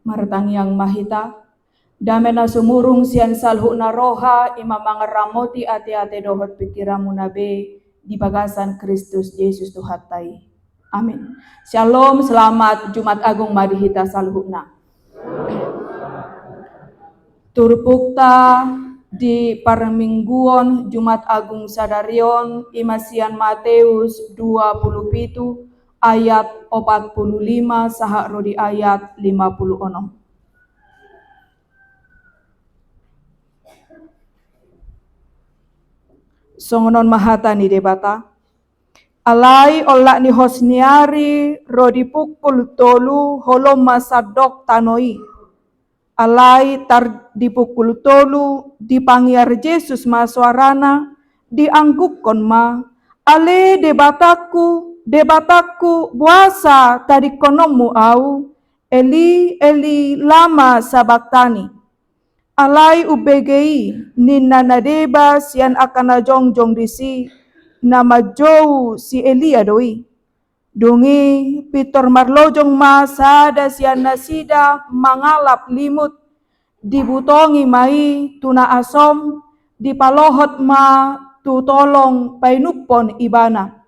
Martang yang mahita, damena sumurung sian salhu na roha ima mangaramoti ate-ate dohot pikiramu nabe di bagasan Kristus Yesus Tuhatai. Amin. Shalom, selamat Jumat Agung Madihita salhuna. Turpukta di Parmingguon Jumat Agung Sadarion Imasian Mateus 27 ayat 45 sahak rodi ayat 56. Songonon mahata ni debata. Alai olak ni hosniari rodi pukul tolu holom masadok tanoi. Alai tar di pukul tolu dipangiar Yesus maswarana dianggukon ma. Ale debataku buasa tadi konomu au. Eli lama sabaktani. Alai ubegei ninna nadeba sian akana jongjong disi nama jou si Elia doi. Dungi pitor marlojong masada sian nasida mangalap limut dibutongi mai tuna asom dipalohot ma tu tolong painupon ibana.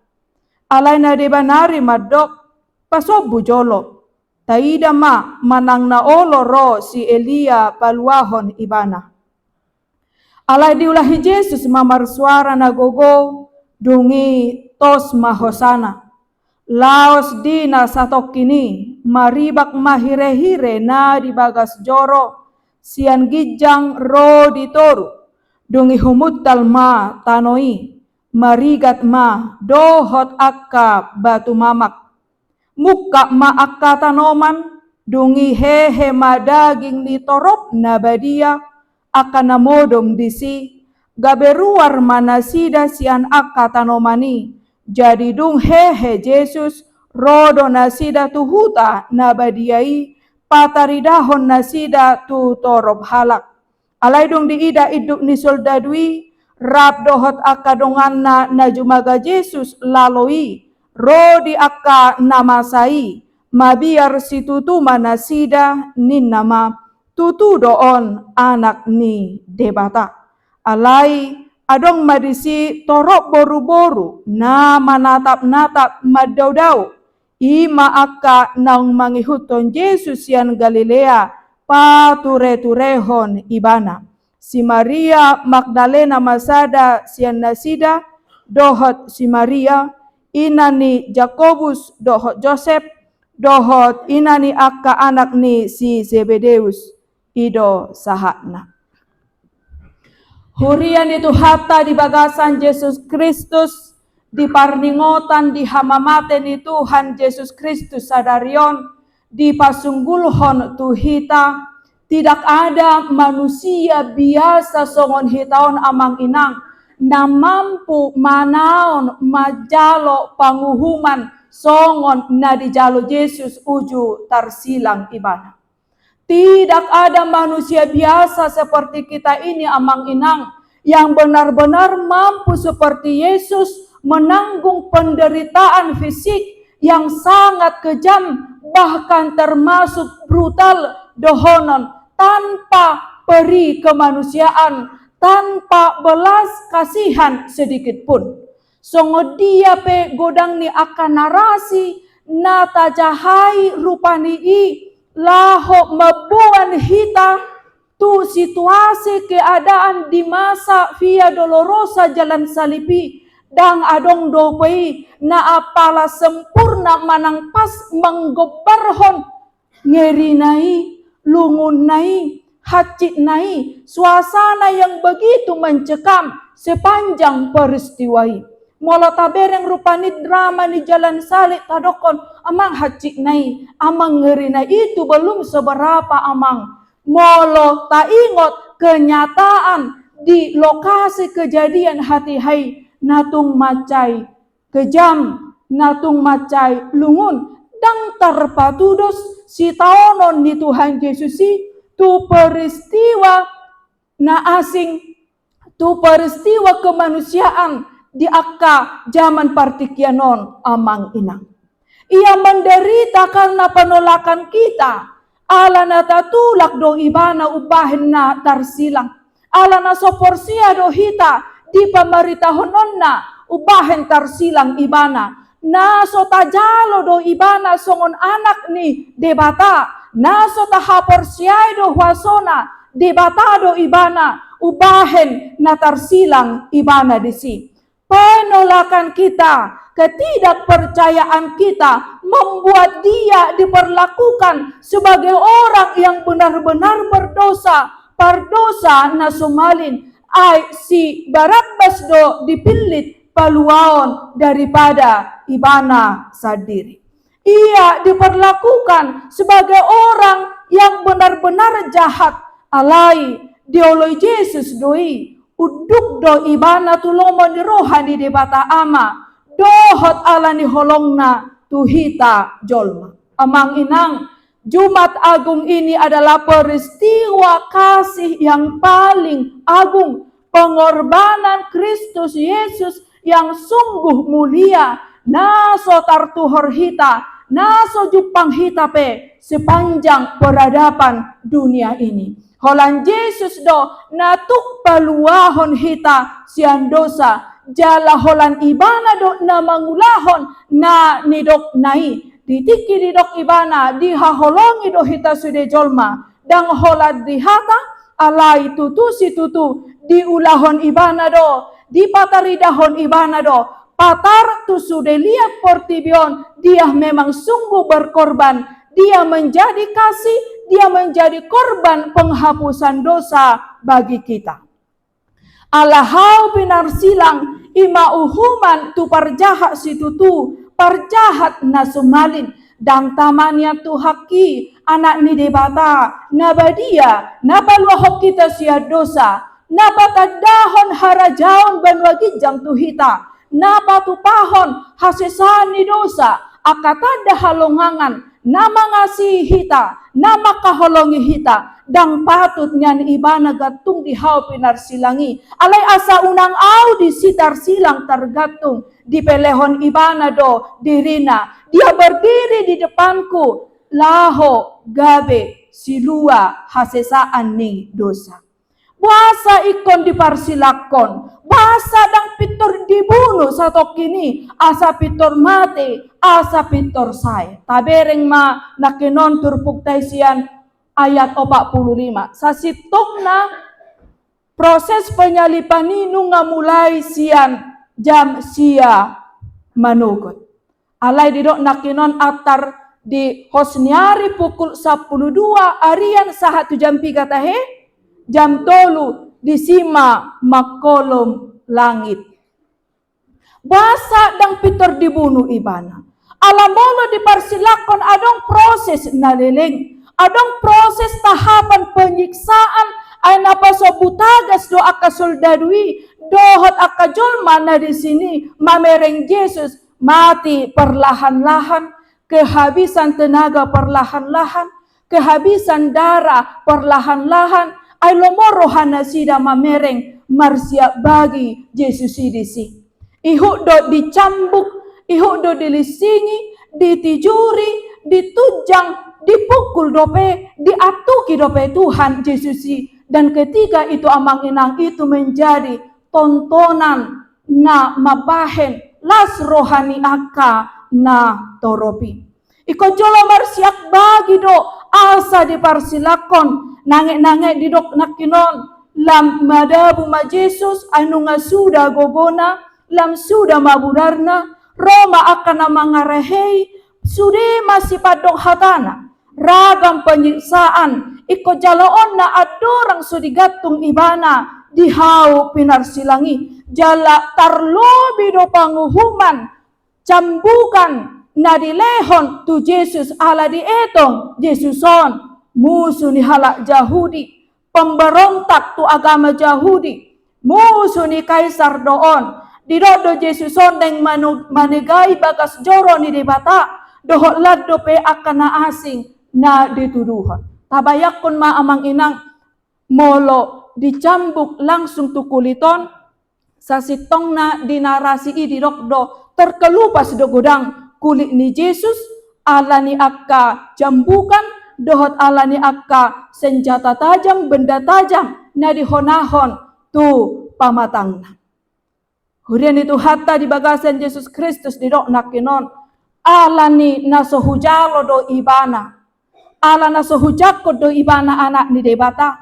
Alai nadeba nari madok pasobu jolo. Taida ma manang na olo ro si Elia paluahon ibana. Alai diulahi Yesus mamar suara na gogo dungi tos mahosana. Laos dina satok kini maribak mahire-hire na di bagas joro sian gijang ro ditoru. Dungi humutal ma tanoi marigat ma dohot akka batu mamak. Muka ma akka tanoman dungi hehe madaging nitorop na badia akan namodom disi gaberuar manasida sian akka tanomani jadi dung hehe Yesus rodo nasida tuhuta na badiai pataridahon nasida tu torop halak. Alai dung diida iduk ni soldadui rap dohot akka donganna na jumaga Yesus laloi rodi akka namasai mabiar si tutu manasida nin nama tutu doon anak ni debata. Alai adong madisi torok boru-boru na manatap-natap madaudau ima akka nang mangihuton Yesus yang Galilea pature-turehon ibana. Si Maria Magdalena masada sian nasida dohot si Maria inani Jakobus dohot Joseph dohot inani akka anak ni si Zebedeus ido sahakna. Hurian itu hatta di bagasan Yesus Kristus di parningotan di hamamate ni Tuhan Yesus Kristus sadarion di pasunggulhon tuhita tidak ada manusia biasa songon hitaon amang inang na mampu manaon majalo panguhuman songon na dijalo Yesus uju tarsilang ibana. Tidak ada manusia biasa seperti kita ini amang inang yang benar-benar mampu seperti Yesus menanggung penderitaan fisik yang sangat kejam bahkan termasuk brutal dohonon tanpa peri kemanusiaan, tanpa belas kasihan sedikit pun. Songo dia pe godang ni akan narasi nata jahai rupani i laho mabuan hita tu situasi keadaan di masa via dolorosa jalan salipi dang adong dopei na apala sempurna manang pas menggobarhon ngeri nai lungun nai hacit nai suasana yang begitu mencekam sepanjang peristiwai. Molo tabereng rupani drama ni jalan salib tadokon amang hacik nai amang ngeri nai itu belum seberapa amang. Molo ta ingot kenyataan di lokasi kejadian hati hai natung macai kejam natung macai lungun dang terpatudos si taonon ni Tuhan Yesus tu peristiwa na asing tu peristiwa kemanusiaan di akka zaman partikianon amang inang. Ia menderita karena penolakan kita. ala na tatulak do ibana ubahin na tarsilang. Ala na soporsia do hita di pamaritahonon na ubahin tarsilang ibana. Naso tajalo do ibana songon anak ni debata. Naso tahaporsiay do huasona debata do ibana ubahin na tarsilang ibana disi. Penolakan kita, ketidakpercayaan kita membuat dia diperlakukan sebagai orang yang benar-benar berdosa, perdosa na sumalin ay si Barabbas do dipilit paluaon daripada ibana sadiri. Ia diperlakukan sebagai orang yang benar-benar jahat, alai dioloi Yesus doi uduk do ibana tulomon ni rohani debata ama dohot ala ni holongna tuhita jolma. Amang inang, Jumat Agung ini adalah peristiwa kasih yang paling agung, pengorbanan Kristus Yesus yang sungguh mulia, naso tartuhor hita, naso jupang hita pe sepanjang peradaban dunia ini. Holan Yesus do natuk paluahon hita sian dosa, jala holan ibana do na mangulahon na nidok nai. Ditiki didok ibana dihaholongi do hita sude jolma. Dang holat dihata alai tutu si tutu diulahon ibana do, dipataridahon ibana do. Patar tu sude lihat portibion, dia memang sungguh berkorban. Dia menjadi kasih, dia menjadi korban penghapusan dosa bagi kita. Alahau binar silang ima uhuman tu parjahat si tutu, parjahat na sumalin, dang tamannya tu haki anak ni debata, nabadia, nabaluahok kita sia dosa, napatadahon harajaon banwagijang tuhita, napatupahon hasesan ni dosa, akatada halongangan, nama ngasihi hita, nama kaholongi hita, dang patut nyan ibana gatung dihau pinar silangi. Alay asa unang au di sitar silang tergatung, di pelehon ibana do dirina. Dia berdiri di depanku, laho gabe silua hasesaan ni dosa. Buasa ikon diparsilakon, basa dang pitor dibunuh satok kini, asa pitor mati, asa pitor say. Tabereng ma nakinon turpuk taisian ayat 45. Sasitok na proses penyalipan ninu nga mulai sian jam sia manugot. Alay didok nakinon atar di hosniari pukul 12 arian sahat jam 3 tahe. Jam tolu di sima makolom langit. Basa dang pitor dibunuh ibana. Alamolo diparsilakon adong proses naliling. Adong proses tahapan penyiksaan ay napasobutagas do aka soldadui. Dohot aka jolma na di sini mamereng Yesus mati perlahan-lahan. Kehabisan tenaga perlahan-lahan. Kehabisan darah perlahan-lahan. Ay lomorohan na sida mamereng marsia bagi Yesus idisi. Ihuk do dicambuk, ihuk do dilisingi, ditijuri, ditujang, dipukul dope, diatuki dope Tuhan Yesus. Dan ketika itu amang inang itu menjadi tontonan na mabahen las rohani aka na toropi. Iko jolo marsiak bagi do asa diparsilakon. Nange-nange didok nakinon lam madabu ma Jesus anu nga suda gogona lam suda mabudarna Roma akan mangarehei sude masih padok hatana ragam penyiksaan iko jalaon na adorang sudigatung ibana dihau pinarsilangi jala tarlobi do panguhuman cambukan na dilehon tu Jesus ala dietong Jesuson musuh ni halak Yahudi, pemberontak tu agama Yahudi, musuh ni kaisar doon, didodo Jesuson deng manegai bagas joro ni debata, dohot lado pe akana asing na dituduhan. Tabayakon ma amang inang molo dicambuk langsung tu kuliton, sasitong na dinarasi ididokdo terkelupas do godang kulit ni Yesus ala ni akka jambukan dohot alani akka senjata tajam, benda tajam, na dihonahon tu pamatangna. Hurian itu hatta di bagasan Yesus Kristus di dok nakinon, alani nasohujalo do ibana, ala nasohujakko do ibana anak ni debata,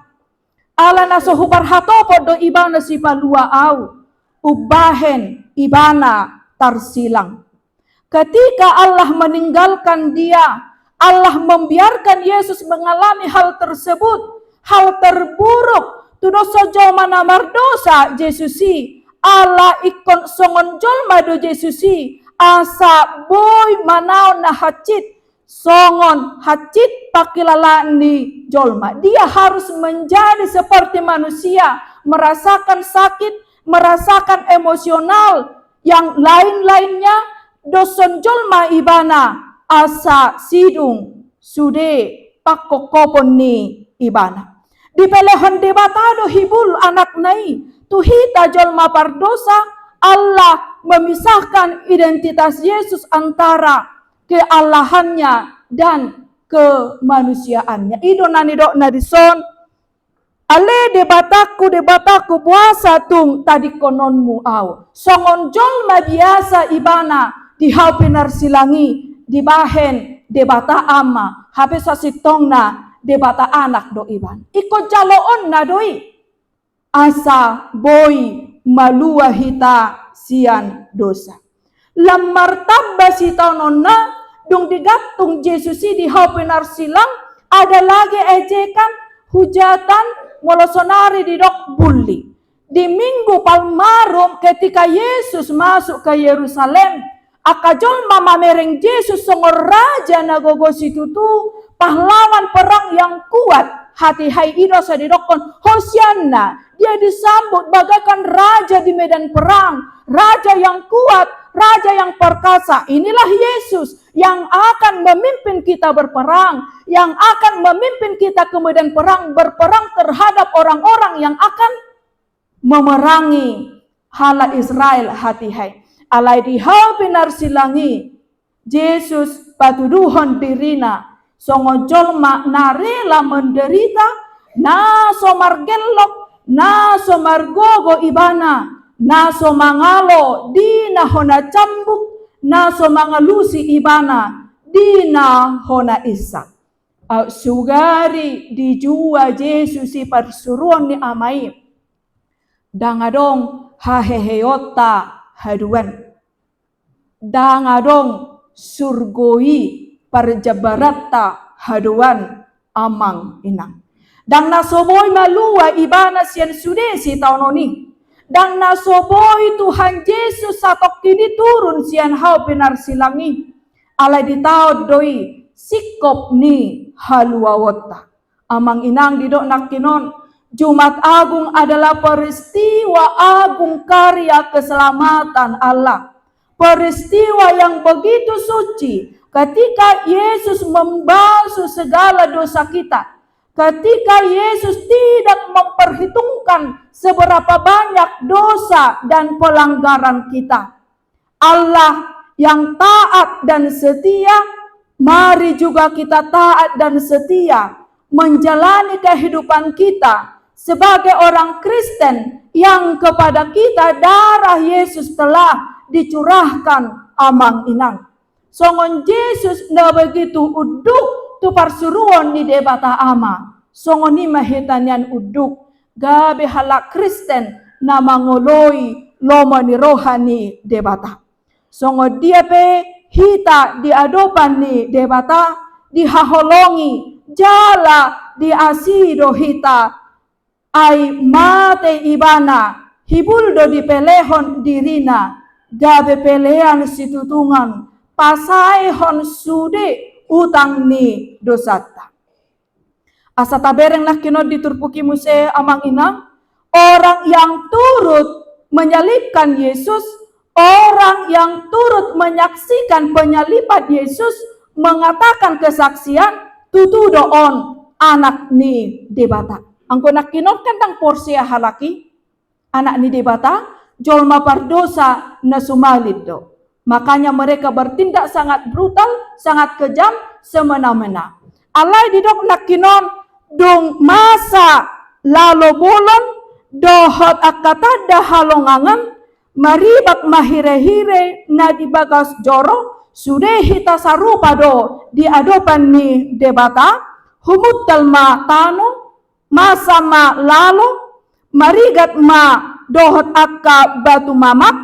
ala nasohubarhatopo do ibana si palua au, ubahen ibana tarsilang. Ketika Allah meninggalkan dia, Allah membiarkan Yesus mengalami hal tersebut, hal terburuk. Tudoso joma namar dosa Yesusi, Allah ikon songon jolma do Yesusi, asa boy manao na hacit, songon hacit pakilala ni jolma. Dia harus menjadi seperti manusia, merasakan sakit, merasakan emosional, yang lain-lainnya. Doson jolma ibana asa sidung sude pakokopon ni ibana. Di pelehon debatado hibul anak nai tuhita jolma pardosa, Allah memisahkan identitas Yesus antara keallahannya dan kemanusiaannya. Ido nani dok nadison ale debataku puasa tung tadi kononmu au. Songon jolma biasa ibana di haupinar silangi, di bahen debata ama, habis sasitongna debata anak do iban. Iko jaloon na doi, asa boy malua hita sian dosa. Lamar tabba si taunonna, dong digatung Yesusi di haupinar silang, ada lagi ejekan, hujatan, molosonari di dok bully. Di minggu Palmarum ketika Yesus masuk ke Yerusalem, akajol mama mereng Yesus songor raja nagogo situtu, pahlawan perang yang kuat, hati hai ido sadidokon Hosianna. Dia disambut bagaikan raja di medan perang, raja yang kuat, raja yang perkasa. Inilah Yesus yang akan memimpin kita berperang, yang akan memimpin kita ke medan perang, berperang terhadap orang-orang yang akan memerangi hala Israel hati hai. Alai di hau pinar silangi Yesus patuduhon dirina songo jolma narela menderita na somargelok na somargogo ibana na somangalo dina hona cambuk na somangalusi ibana dina hona isa. Sugari dijua Yesus si parsuruan ni amai dangadong haheheyota haduan dangadong surgoi parjabarata haduan amang inang dang nasoboy malua ibana sian sudesi taunoni dang nasoboy Tuhan Yesus satok kini turun sian hau pinar silangi alai di taod doi sikop ni haluawota amang inang didok nakinon. Jumat Agung adalah peristiwa agung karya keselamatan Allah. Peristiwa yang begitu suci ketika Yesus membasuh segala dosa kita. Ketika Yesus tidak memperhitungkan seberapa banyak dosa dan pelanggaran kita. Allah yang taat dan setia, mari juga kita taat dan setia menjalani kehidupan kita sebagai orang Kristen yang kepada kita darah Yesus telah dicurahkan amang inang. Songon Yesus na begitu uduk tu parsuruan ni debata ama. Songon ni mahitanian uduk gabe halak Kristen na mangoloi loma ni rohani debata. Songon dia pe hita di adopan ni debata dihaholongi jala di asido hita ai mate ibana hibuldo di pelehon dirina gabe pelean situtungan pasai hon sude utang ni dosata asa tabereng lakinod diturpuki muse amang inang orang yang turut menyalibkan Yesus, orang yang turut menyaksikan penyaliban Yesus mengatakan kesaksian tutu doon anak ni debata. Angko nakinot kandang porsia halaki, anak ni debata, jolma pardosa na sumalid do. Makanya mereka bertindak sangat brutal, sangat kejam, semena-mena. alay didok nakinon dong masa lalo bolon dohot akata dahalongangan maribak mahire-hire na dibagas joro sudah hita sarupa do di adopan ni debata humut talma tano masa ma lalo marigat ma dohot akka batu mamak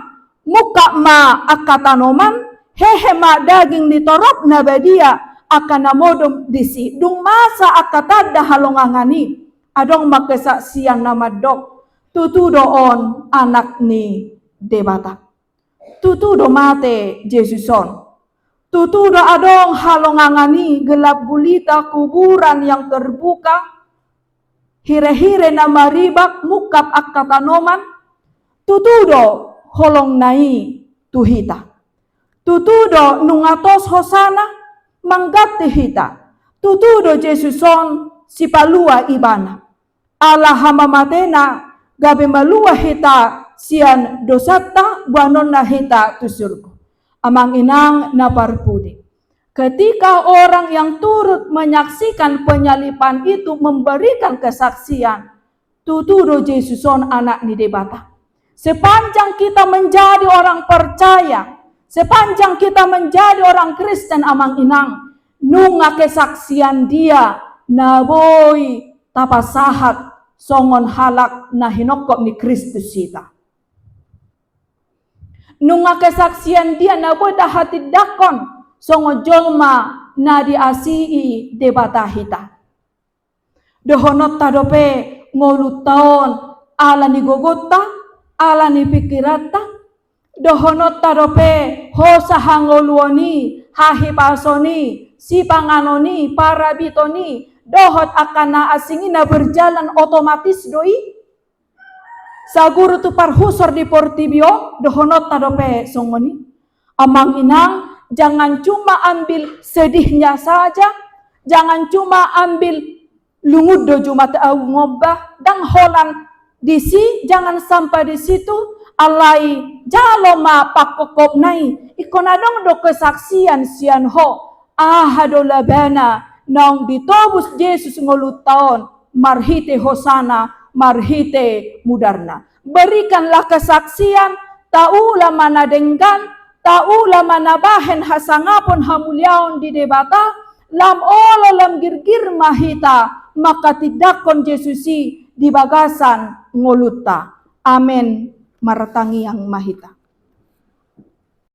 muka ma akka tanoman hehe ma daging nitorop na badia akan namodom disi dung masa akata dahalongangani adong makesaksian nama dok tutu doon anak ni debata tutu do mate Jesuson tutu do adong halongangani gelap gulita kuburan yang terbuka hire-hire na maribak mukap akatanoman tutu do holong nai tuhita tutu do nungatos hosana manggati hita tutudo Jesuson si palua ibana ala hama matena gabe malua hita sian dosata buanon na hita tusurgo amang inang na parpudi ketika orang yang turut menyaksikan penyalipan itu memberikan kesaksian tutudo Jesuson anak ni debata sepanjang kita menjadi orang percaya sepanjang kita menjadi orang Kristen amang inang, nunga kesaksian dia naboy tapasahat songon halak na hinokop ni Kristus kita. Nunga kesaksian dia naboy dahati dakon songo jolma na diasii debata hita. Dohonot tadope ngolut taon ala ni gogota, ala ni pikirata, dohonot tadope hosa hangoluoni hahipasoni si panganoni parabitoni dohot akana asingina berjalan otomatis doi saguru tu parhusor di portibio dohonot tadope songoni amang inang jangan cuma ambil sedihnya saja jangan cuma ambil lungud do jumat ngobah dang holan disi jangan sampai di situ alai jalo ma pakokop nai ikonadong do kesaksian sian ho ahado labana nang ditobus Yesus ngolut taon marhite hosana marhite mudarna berikanlah kesaksian taula manadenggan taula manabahen hasangapon hamuliaon di debata lam olo lam girgir mahita maka tidakon Yesusi di bagasan ngoluta amen maratangi yang mahita.